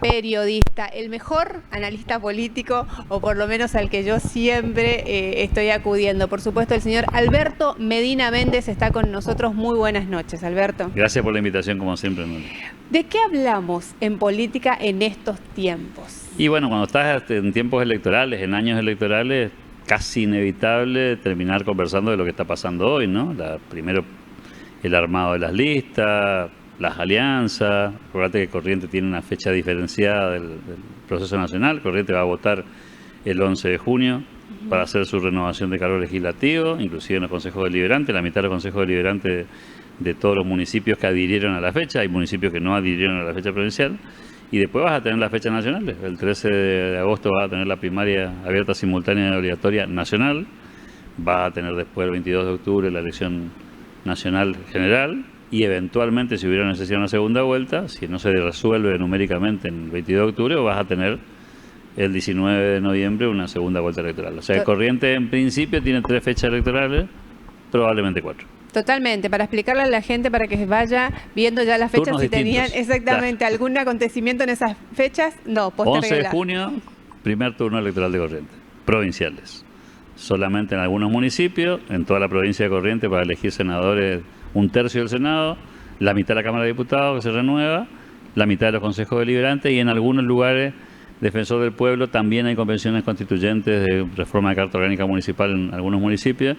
periodista, el mejor analista político, o por lo menos al que yo siempre estoy acudiendo. Por supuesto, el señor Alberto Medina Méndez está con nosotros. Muy buenas noches, Alberto. Gracias por la invitación, como siempre, Nuri. ¿De qué hablamos en política en estos tiempos? Y bueno, cuando estás en tiempos electorales, en años electorales, casi inevitable terminar conversando de lo que está pasando hoy, ¿no? Primero, el armado de las listas, las alianzas. Acuérdate que Corrientes tiene una fecha diferenciada del proceso nacional. Corrientes va a votar el 11 de junio para hacer su renovación de cargo legislativo, inclusive en los consejos deliberantes. La mitad de los consejos deliberantes de todos los municipios que adhirieron a la fecha. Hay municipios que no adhirieron a la fecha provincial. Y después vas a tener las fechas nacionales. El 13 de agosto vas a tener la primaria abierta, simultánea y obligatoria nacional. Vas a tener después, el 22 de octubre, la elección nacional general. Y eventualmente, si hubiera necesidad de una segunda vuelta, si no se resuelve numéricamente en el 22 de octubre, vas a tener el 19 de noviembre una segunda vuelta electoral. O sea, Corrientes en principio tiene 3 fechas electorales, probablemente 4. Totalmente, para explicarle a la gente, para que vaya viendo ya las fechas, Turnos si tenían distintos. exactamente algún acontecimiento en esas fechas, no, 11 de junio, primer turno electoral de Corrientes, provinciales. Solamente en algunos municipios, en toda la provincia de Corrientes, para elegir senadores, 1/3 del Senado, la mitad de la Cámara de Diputados, que se renueva, la mitad de los consejos deliberantes, y en algunos lugares, Defensor del Pueblo, también hay convenciones constituyentes de reforma de Carta Orgánica Municipal en algunos municipios,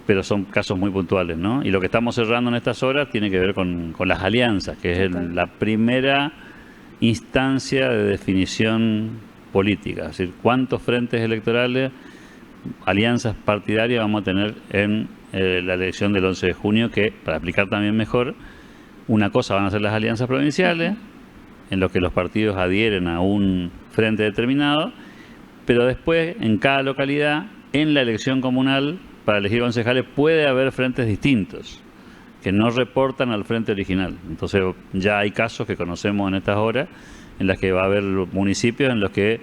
pero son casos muy puntuales, ¿no? Y lo que estamos cerrando en estas horas tiene que ver con las alianzas, que es la primera instancia de definición política. Es decir, cuántos frentes electorales, alianzas partidarias vamos a tener en la elección del 11 de junio, que, para explicar también mejor, una cosa van a ser las alianzas provinciales, en los que los partidos adhieren a un frente determinado, pero después, en cada localidad, en la elección comunal, para elegir concejales, puede haber frentes distintos, que no reportan al frente original. Entonces, ya hay casos que conocemos en estas horas, en las que va a haber municipios en los que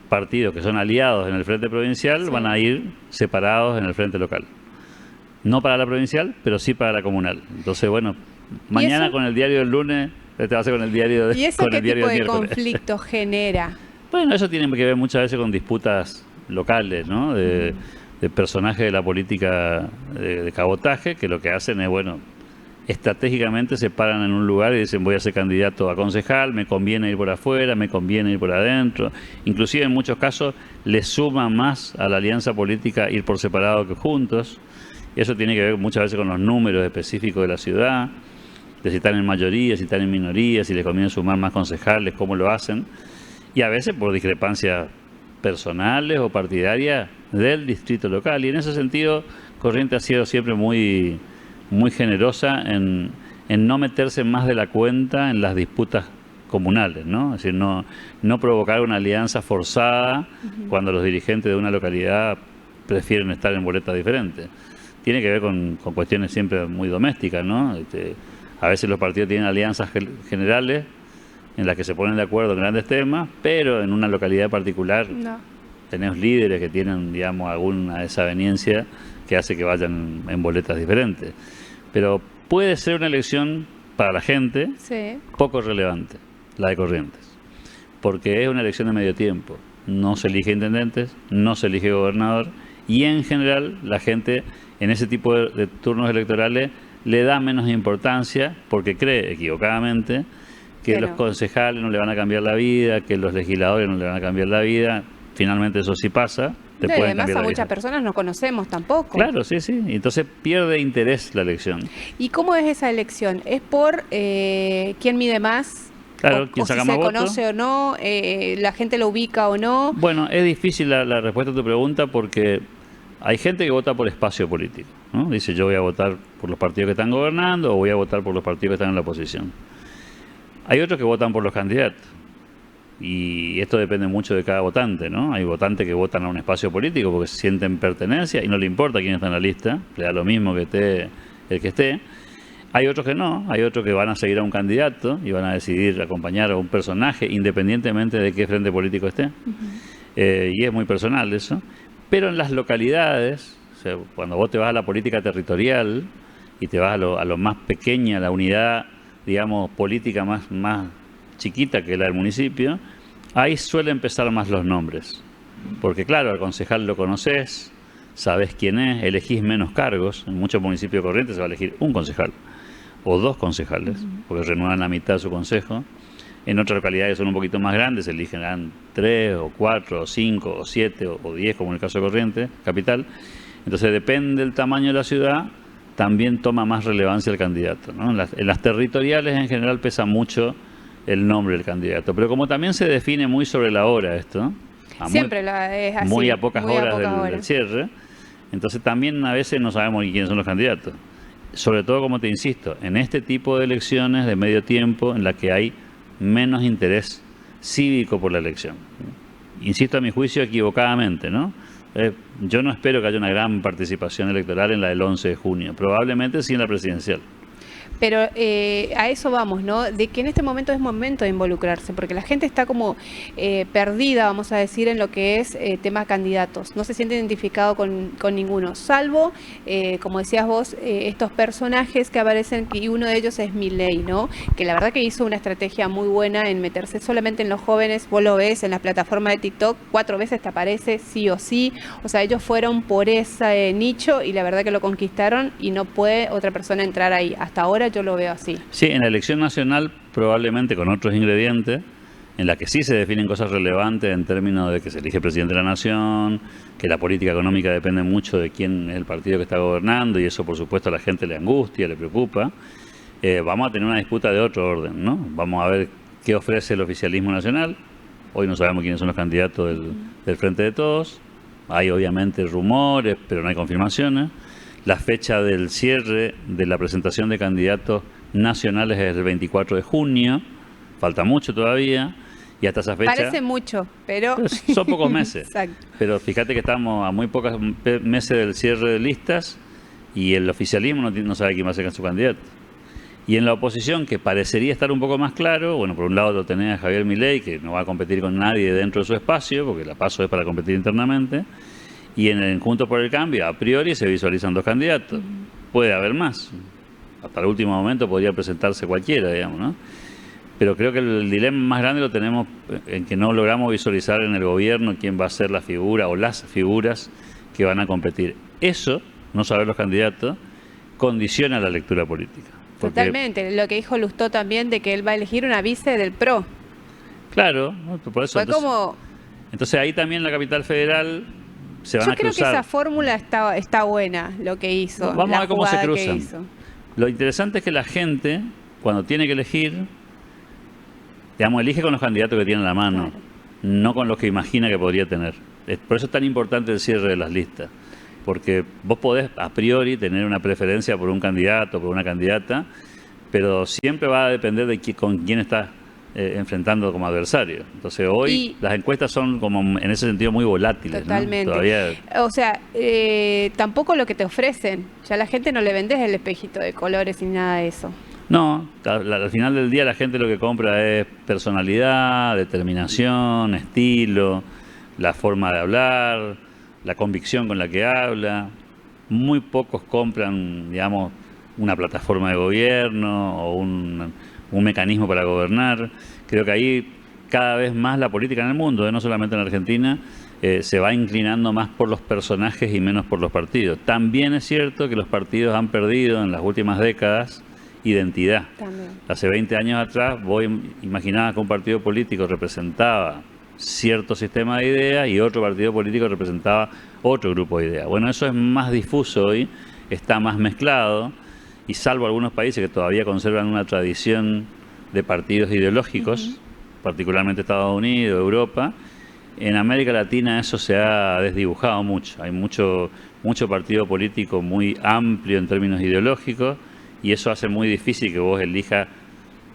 partidos que son aliados en el frente provincial van a ir separados en el frente local. No para la provincial, pero sí para la comunal. Entonces, bueno, mañana con el diario del lunes, este va a ser con el diario ¿Y eso qué tipo de conflicto genera? Bueno, eso tiene que ver muchas veces con disputas locales, ¿no? De personajes de la política de cabotaje, que lo que hacen es, bueno, estratégicamente se paran en un lugar y dicen: voy a ser candidato a concejal, me conviene ir por afuera, me conviene ir por adentro. Inclusive en muchos casos le suma más a la alianza política ir por separado que juntos. Y eso tiene que ver muchas veces con los números específicos de la ciudad, de si están en mayoría, si están en minoría, si les conviene sumar más concejales, cómo lo hacen. Y a veces por discrepancias personales o partidarias del distrito local. Y en ese sentido, Corrientes ha sido siempre muy generosa en no meterse más de la cuenta en las disputas comunales, ¿no? Es decir, no provocar una alianza forzada cuando los dirigentes de una localidad prefieren estar en boletas diferentes. Tiene que ver con cuestiones siempre muy domésticas, ¿no? A veces los partidos tienen alianzas generales en las que se ponen de acuerdo en grandes temas, pero en una localidad particular tenemos líderes que tienen, digamos, alguna desaveniencia que hace que vayan en boletas diferentes. Pero puede ser una elección para la gente poco relevante, la de Corrientes, porque es una elección de medio tiempo. No se elige intendentes, no se elige gobernador, y en general la gente en ese tipo de turnos electorales le da menos importancia porque cree equivocadamente que los concejales no le van a cambiar la vida, que los legisladores no le van a cambiar la vida. Finalmente eso sí pasa. Además a muchas personas no conocemos tampoco. Claro, sí. Entonces pierde interés la elección. ¿Y cómo es esa elección? ¿Es por quién mide más? Claro, quién saca más votos. ¿Se conoce o no? ¿La gente lo ubica o no? Bueno, es difícil la respuesta a tu pregunta porque hay gente que vota por espacio político, ¿no? Dice: yo voy a votar por los partidos que están gobernando o voy a votar por los partidos que están en la oposición. Hay otros que votan por los candidatos. Y esto depende mucho de cada votante, ¿no? Hay votantes que votan a un espacio político porque sienten pertenencia y no le importa quién está en la lista, le da lo mismo que esté el que esté. Hay otros que no, hay otros que van a seguir a un candidato y van a decidir acompañar a un personaje independientemente de qué frente político esté. Y es muy personal eso. Pero en las localidades, o sea, cuando vos te vas a la política territorial y te vas a lo más pequeña, la unidad, digamos, política más chiquita, que es la del municipio, ahí suelen pesar más los nombres. Porque claro, al concejal lo conoces, sabés quién es, elegís menos cargos. En muchos municipios corrientes se va a elegir un concejal o dos concejales, porque renuevan la mitad de su consejo. En otras localidades son un poquito más grandes, se eligen 3 o 4 o 5 o 7 o 10, como en el caso de Corrientes, capital. Entonces depende del tamaño de la ciudad, también toma más relevancia el candidato, ¿no? En las territoriales en general pesa mucho el nombre del candidato, pero como también se define muy sobre la hora esto, siempre es así, muy a pocas horas del cierre, entonces también a veces no sabemos ni quiénes son los candidatos. Sobre todo, como te insisto, en este tipo de elecciones de medio tiempo en la que hay menos interés cívico por la elección. Insisto, a mi juicio, equivocadamente, ¿no? Yo no espero que haya una gran participación electoral en la del 11 de junio, probablemente sí en la presidencial. Pero a eso vamos, ¿no? De que en este momento es momento de involucrarse, porque la gente está como perdida, vamos a decir, en lo que es tema candidatos. No se siente identificado con ninguno, salvo, como decías vos, estos personajes que aparecen, y uno de ellos es Milei, ¿no? Que la verdad que hizo una estrategia muy buena en meterse solamente en los jóvenes. Vos lo ves en las plataformas de TikTok, 4 veces te aparece sí o sí. O sea, ellos fueron por ese nicho y la verdad que lo conquistaron y no puede otra persona entrar ahí. Hasta ahora yo lo veo así. Sí, en la elección nacional probablemente con otros ingredientes, en la que sí se definen cosas relevantes en términos de que se elige presidente de la nación, que la política económica depende mucho de quién es el partido que está gobernando y eso por supuesto a la gente le angustia, le preocupa. Vamos a tener una disputa de otro orden, ¿no? Vamos a ver qué ofrece el oficialismo nacional. Hoy no sabemos quiénes son los candidatos del Frente de Todos. Hay obviamente rumores, pero no hay confirmaciones. La fecha del cierre de la presentación de candidatos nacionales es el 24 de junio, falta mucho todavía, y hasta esa fecha... Parece mucho, pero... Son pocos meses. Exacto. Pero fíjate que estamos a muy pocos meses del cierre de listas y el oficialismo no sabe quién va a ser su candidato. Y en la oposición, que parecería estar un poco más claro, bueno, por un lado lo tenés a Javier Milei, que no va a competir con nadie dentro de su espacio, porque la PASO es para competir internamente. Y en el Juntos por el Cambio, a priori, se visualizan 2 candidatos. Puede haber más. Hasta el último momento podría presentarse cualquiera, digamos, ¿no? Pero creo que el dilema más grande lo tenemos en que no logramos visualizar en el gobierno quién va a ser la figura o las figuras que van a competir. Eso, no saber los candidatos, condiciona la lectura política. Totalmente. Lo que dijo Lustó también de que él va a elegir una vice del PRO. Claro, por eso. Entonces ahí también la capital federal... Yo creo que esa fórmula está buena, lo que hizo. Vamos a ver cómo se cruzan. Lo interesante es que la gente, cuando tiene que elegir, digamos, elige con los candidatos que tiene en la mano, claro, no con los que imagina que podría tener. Por eso es tan importante el cierre de las listas, porque vos podés a priori tener una preferencia por un candidato, por una candidata, pero siempre va a depender de con quién estás enfrentando como adversario. Entonces hoy las encuestas son como en ese sentido muy volátiles. Totalmente. ¿No? Todavía... O sea, tampoco lo que te ofrecen. Ya a la gente no le vendes el espejito de colores ni nada de eso. No, al final del día la gente lo que compra es personalidad, determinación, estilo, la forma de hablar, la convicción con la que habla. Muy pocos compran, digamos, una plataforma de gobierno o un mecanismo para gobernar. Creo que ahí cada vez más la política en el mundo, no solamente en Argentina, se va inclinando más por los personajes y menos por los partidos. También es cierto que los partidos han perdido en las últimas décadas identidad. También. Hace 20 años atrás vos imaginabas que un partido político representaba cierto sistema de ideas y otro partido político representaba otro grupo de ideas. Bueno, eso es más difuso hoy, está más mezclado. Y salvo algunos países que todavía conservan una tradición de partidos ideológicos, particularmente Estados Unidos, Europa, en América Latina eso se ha desdibujado mucho. Hay mucho partido político muy amplio en términos ideológicos y eso hace muy difícil que vos elijas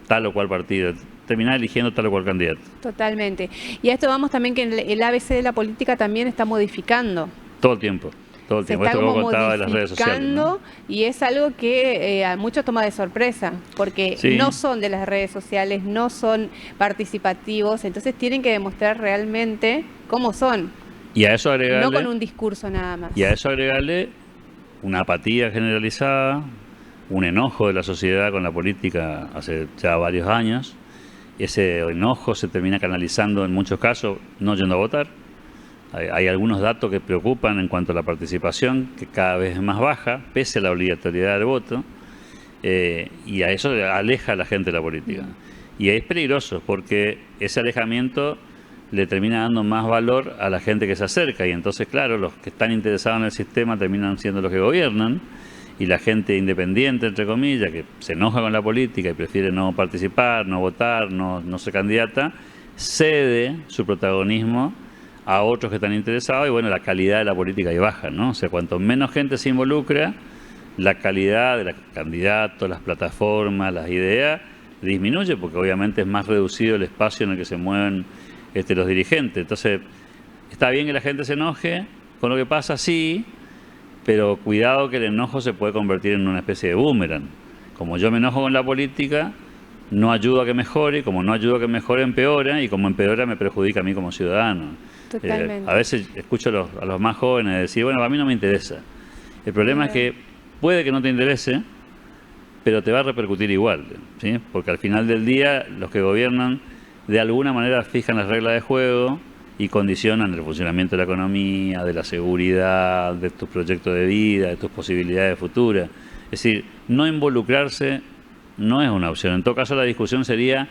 tal o cual partido. Terminar eligiendo tal o cual candidato. Totalmente. Y a esto vamos también que el ABC de la política también está modificando. Todo el tiempo. Todo el tiempo. Esto que vos contabas de las redes sociales, ¿no? Y es algo que a muchos toma de sorpresa, porque no son de las redes sociales, no son participativos, entonces tienen que demostrar realmente cómo son. Y a eso agregarle, no con un discurso nada más. Y a eso agregarle una apatía generalizada, un enojo de la sociedad con la política hace ya varios años, ese enojo se termina canalizando en muchos casos no yendo a votar. Hay algunos datos que preocupan en cuanto a la participación, que cada vez es más baja, pese a la obligatoriedad del voto, y a eso aleja a la gente de la política. Y es peligroso, porque ese alejamiento le termina dando más valor a la gente que se acerca, y entonces, claro, los que están interesados en el sistema terminan siendo los que gobiernan, y la gente independiente, entre comillas, que se enoja con la política y prefiere no participar, no votar, no ser candidata, cede su protagonismo a otros que están interesados, y bueno, la calidad de la política ahí baja, ¿no? O sea, cuanto menos gente se involucra, la calidad de los candidatos, las plataformas, las ideas, disminuye, porque obviamente es más reducido el espacio en el que se mueven los dirigentes. Entonces, está bien que la gente se enoje con lo que pasa, sí, pero cuidado que el enojo se puede convertir en una especie de boomerang. Como yo me enojo con la política, no ayudo a que mejore, como no ayudo a que mejore, empeora, y como empeora me perjudica a mí como ciudadano. Totalmente. A veces escucho a los más jóvenes decir, bueno, a mí no me interesa. El problema es que puede que no te interese, pero te va a repercutir igual, ¿sí? Porque al final del día los que gobiernan de alguna manera fijan las reglas de juego y condicionan el funcionamiento de la economía, de la seguridad, de tus proyectos de vida, de tus posibilidades futuras. Es decir, no involucrarse no es una opción. En todo caso, la discusión sería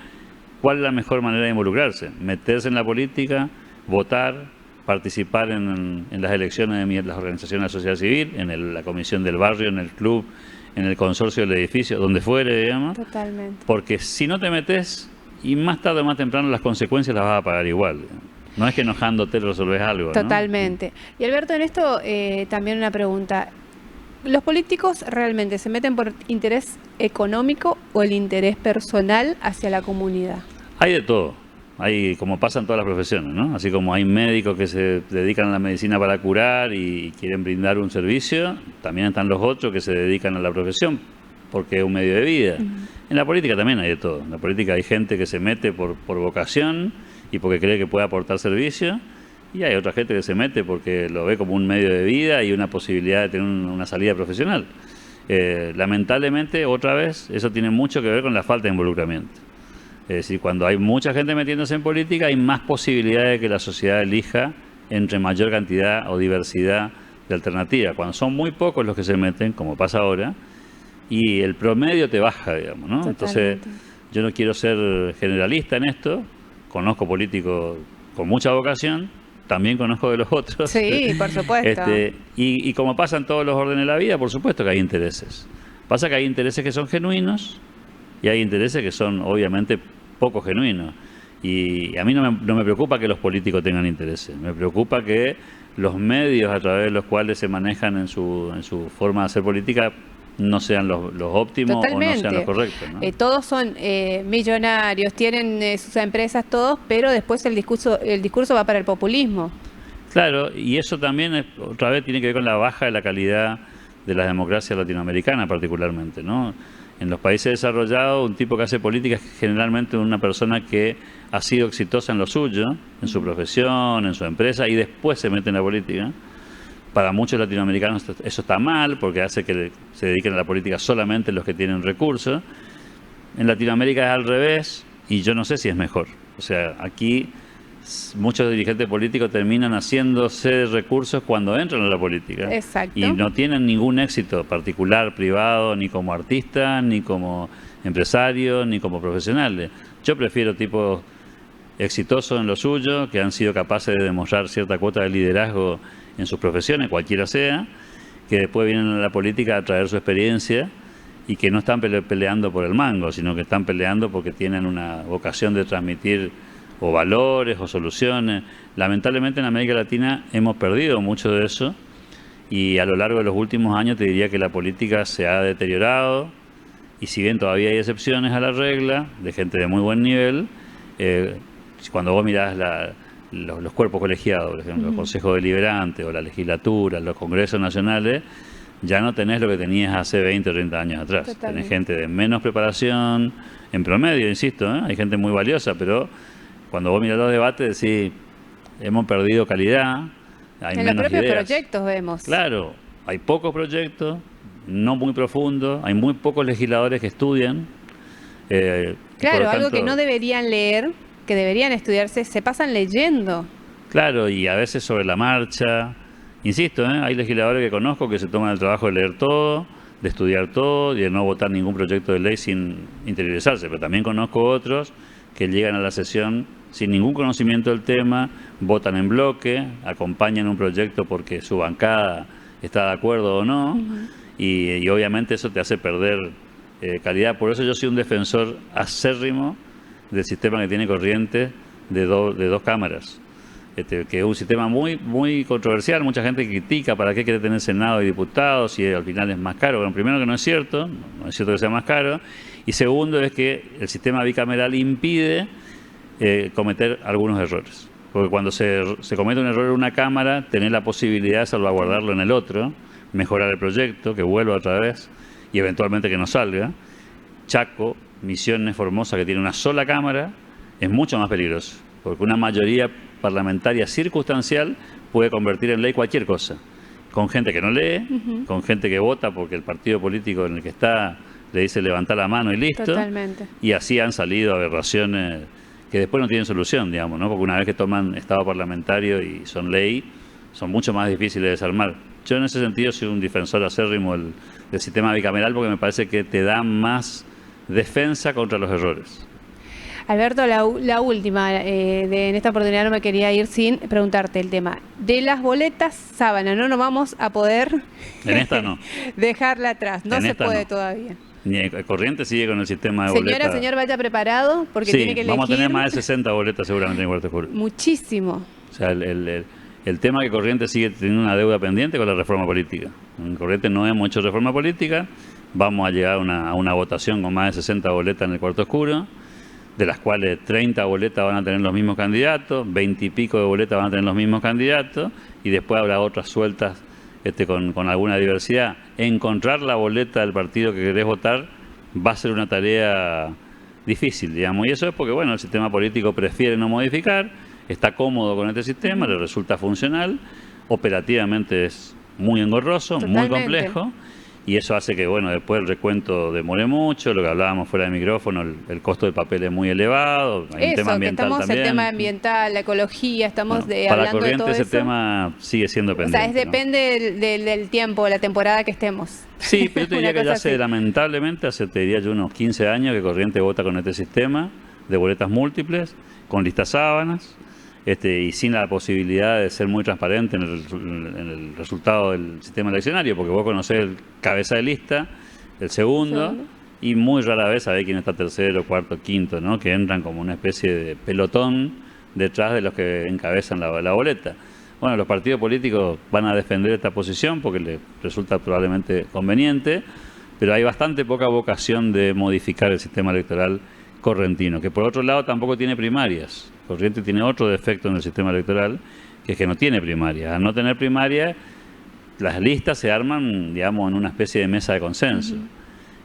cuál es la mejor manera de involucrarse. Meterse en la política, votar, participar en las elecciones de las organizaciones de la sociedad civil, en la comisión del barrio, en el club, en el consorcio del edificio, donde fuere, digamos. Totalmente. Porque si no te metes, y más tarde o más temprano las consecuencias las vas a pagar igual. No es que enojándote resolves algo, ¿no? Totalmente. Y Alberto, en esto también una pregunta. ¿Los políticos realmente se meten por interés económico o el interés personal hacia la comunidad? Hay de todo. Hay, como pasa en todas las profesiones, ¿no? Así como hay médicos que se dedican a la medicina para curar y quieren brindar un servicio, también están los otros que se dedican a la profesión porque es un medio de vida. En la política también hay de todo. En la política hay gente que se mete por vocación y porque cree que puede aportar servicio, y hay otra gente que se mete porque lo ve como un medio de vida y una posibilidad de tener una salida profesional. Lamentablemente, otra vez, eso tiene mucho que ver con la falta de involucramiento. Es decir, cuando hay mucha gente metiéndose en política, hay más posibilidades de que la sociedad elija entre mayor cantidad o diversidad de alternativas. Cuando son muy pocos los que se meten, como pasa ahora, y el promedio te baja, digamos, ¿no? Entonces, yo no quiero ser generalista en esto, conozco políticos con mucha vocación, también conozco de los otros. Sí, por supuesto. Y como pasa en todos los órdenes de la vida, por supuesto que hay intereses. Pasa que hay intereses que son genuinos y hay intereses que son obviamente poco genuinos. Y a mí no me preocupa que los políticos tengan intereses, me preocupa que los medios a través de los cuales se manejan en su forma de hacer política no sean los óptimos. Totalmente. O no sean los correctos, ¿no? Todos son millonarios, tienen sus empresas todos, pero después el discurso va para el populismo. Claro, y eso también otra vez tiene que ver con la baja de la calidad de la democracia latinoamericana particularmente, ¿no? En los países desarrollados, un tipo que hace política es generalmente una persona que ha sido exitosa en lo suyo, en su profesión, en su empresa, y después se mete en la política. Para muchos latinoamericanos eso está mal, porque hace que se dediquen a la política solamente los que tienen recursos. En Latinoamérica es al revés, y yo no sé si es mejor. O sea, aquí muchos dirigentes políticos terminan haciéndose recursos cuando entran a la política. Exacto. Y no tienen ningún éxito particular, privado, ni como artistas, ni como empresarios, ni como profesionales. Yo prefiero tipos exitosos en lo suyo, que han sido capaces de demostrar cierta cuota de liderazgo en sus profesiones, cualquiera sea, que después vienen a la política a traer su experiencia y que no están peleando por el mango, sino que están peleando porque tienen una vocación de transmitir o valores o soluciones. Lamentablemente en América Latina hemos perdido mucho de eso, y a lo largo de los últimos años te diría que la política se ha deteriorado, y si bien todavía hay excepciones a la regla, de gente de muy buen nivel, cuando vos mirás los cuerpos colegiados, por ejemplo, el Consejo Deliberante o la legislatura, los congresos nacionales, ya no tenés lo que tenías hace 20 o 30 años atrás. Totalmente. Tenés gente de menos preparación, en promedio, insisto, hay gente muy valiosa, pero cuando vos mirás los debates decís, hemos perdido calidad, hay en menos los propios ideas. proyectos vemos. Claro, hay pocos proyectos, no muy profundos, hay muy pocos legisladores que estudian. Claro, algo que no deberían leer, que deberían estudiarse, se pasan leyendo. Claro, y a veces sobre la marcha. Insisto, hay legisladores que conozco que se toman el trabajo de leer todo, de estudiar todo y de no votar ningún proyecto de ley sin interiorizarse. Pero también conozco otros que llegan a la sesión sin ningún conocimiento del tema, votan en bloque, acompañan un proyecto porque su bancada está de acuerdo o no, y obviamente eso te hace perder calidad. Por eso yo soy un defensor acérrimo del sistema que tiene Corrientes de dos cámaras. Que es un sistema muy controversial, mucha gente critica para qué quiere tener Senado y diputados y al final es más caro. Bueno, primero que no es cierto que sea más caro, y segundo es que el sistema bicameral impide cometer algunos errores, porque cuando se comete un error en una cámara, tener la posibilidad de salvaguardarlo en el otro, mejorar el proyecto, que vuelva otra vez y eventualmente que no salga. Chaco, Misiones, Formosa, que tiene una sola cámara, es mucho más peligroso, porque una mayoría parlamentaria circunstancial puede convertir en ley cualquier cosa, con gente que no lee, con gente que vota porque el partido político en el que está le dice levantar la mano y listo. Totalmente. Y así han salido aberraciones que después no tienen solución, digamos, ¿no? Porque una vez que toman estado parlamentario y son ley, son mucho más difíciles de desarmar. Yo en ese sentido soy un defensor acérrimo del sistema bicameral, porque me parece que te da más defensa contra los errores. Alberto, la última, en esta oportunidad no me quería ir sin preguntarte el tema de las boletas sábana. No nos vamos a poder en esta no dejarla atrás, no en se puede no. Todavía. Ni Corrientes sigue con el sistema de boletas. boletas. Señor, vaya preparado porque sí, tiene que elegir. Vamos a tener más de 60 boletas seguramente en Cuarto Oscuro. Muchísimo. O sea, el tema que Corrientes sigue teniendo una deuda pendiente con la reforma política. En Corrientes no hemos hecho reforma política, vamos a llegar a una votación con más de 60 boletas en el Cuarto Oscuro, de las cuales 30 boletas van a tener los mismos candidatos, 20 y pico de boletas van a tener los mismos candidatos, y después habrá otras sueltas con alguna diversidad. Encontrar la boleta del partido que querés votar va a ser una tarea difícil, digamos, y eso es porque, bueno, el sistema político prefiere no modificar, está cómodo con este sistema, le resulta funcional, operativamente es muy engorroso, muy complejo, y eso hace que, bueno, después el recuento demore mucho, lo que hablábamos fuera de micrófono, el costo del papel es muy elevado, hay un tema ambiental también. El tema ambiental, la ecología, estamos hablando de todo eso. Para Corrientes ese tema sigue siendo pendiente. O sea, depende del tiempo, de la temporada que estemos. Sí, pero yo te diría que ya hace, lamentablemente, te diría yo unos 15 años que Corrientes vota con este sistema de boletas múltiples, con listas sábanas, y sin la posibilidad de ser muy transparente en el resultado del sistema eleccionario, porque vos conocés el cabeza de lista, el segundo, y muy rara vez sabés quién está tercero, cuarto, quinto, ¿no? Que entran como una especie de pelotón detrás de los que encabezan la boleta. Bueno, los partidos políticos van a defender esta posición porque les resulta probablemente conveniente, pero hay bastante poca vocación de modificar el sistema electoral correntino, que por otro lado tampoco tiene primarias. Corrientes tiene otro defecto en el sistema electoral, que es que no tiene primarias. Al no tener primaria, las listas se arman, digamos, en una especie de mesa de consenso.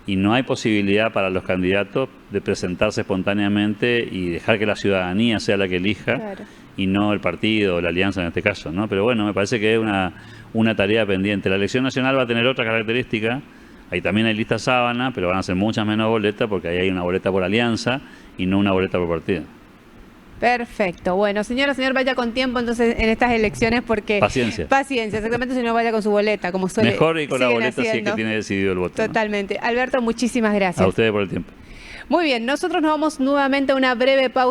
Y no hay posibilidad para los candidatos de presentarse espontáneamente y dejar que la ciudadanía sea la que elija, y no el partido o la alianza en este caso, ¿no? Pero bueno, me parece que es una tarea pendiente. La elección nacional va a tener otra característica. Ahí también hay lista sábana, pero van a ser muchas menos boletas porque ahí hay una boleta por alianza y no una boleta por partido. Perfecto. Bueno, señor, vaya con tiempo entonces en estas elecciones porque... Paciencia. Paciencia, exactamente, si no vaya con su boleta, como suele. Mejor y con la boleta si es que tiene decidido el voto. Totalmente. ¿No? Alberto, muchísimas gracias. A ustedes por el tiempo. Muy bien, nosotros nos vamos nuevamente a una breve pausa.